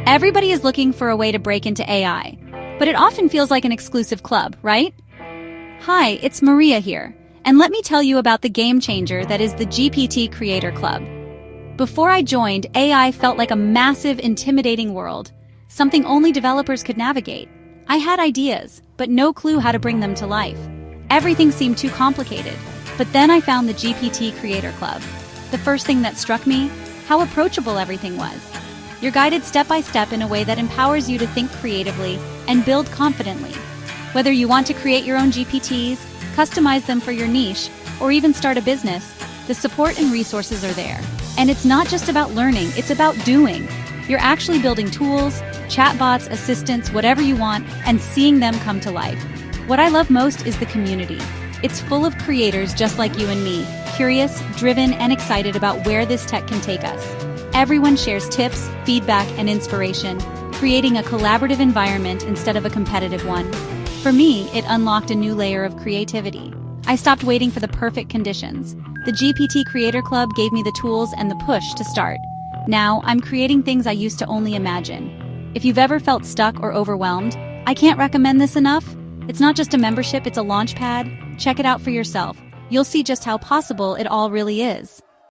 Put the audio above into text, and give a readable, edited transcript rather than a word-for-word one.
Everybody is looking for a way to break into AI, but it often feels like an exclusive club, right? Hi, it's Maria here, and let me tell you about the game changer that is the GPT Creator Club. Before I joined, AI felt like a massive, intimidating world, something only developers could navigate. I had ideas, but no clue how to bring them to life. Everything seemed too complicated, but then I found the GPT Creator Club. The first thing that struck me, how approachable everything was. You're guided step by step in a way that empowers you to think creatively and build confidently. Whether you want to create your own GPTs, customize them for your niche, or even start a business, the support and resources are there. And it's not just about learning, it's about doing. You're actually building tools, chatbots, assistants, whatever you want, and seeing them come to life. What I love most is the community. It's full of creators just like you and me, curious, driven, and excited about where this tech can take us. Everyone shares tips, feedback, and inspiration, creating a collaborative environment instead of a competitive one. For me, it unlocked a new layer of creativity. I stopped waiting for the perfect conditions. The GPT Creator Club gave me the tools and the push to start. Now, I'm creating things I used to only imagine. If you've ever felt stuck or overwhelmed, I can't recommend this enough. It's not just a membership, it's a launch pad. Check it out for yourself. You'll see just how possible it all really is.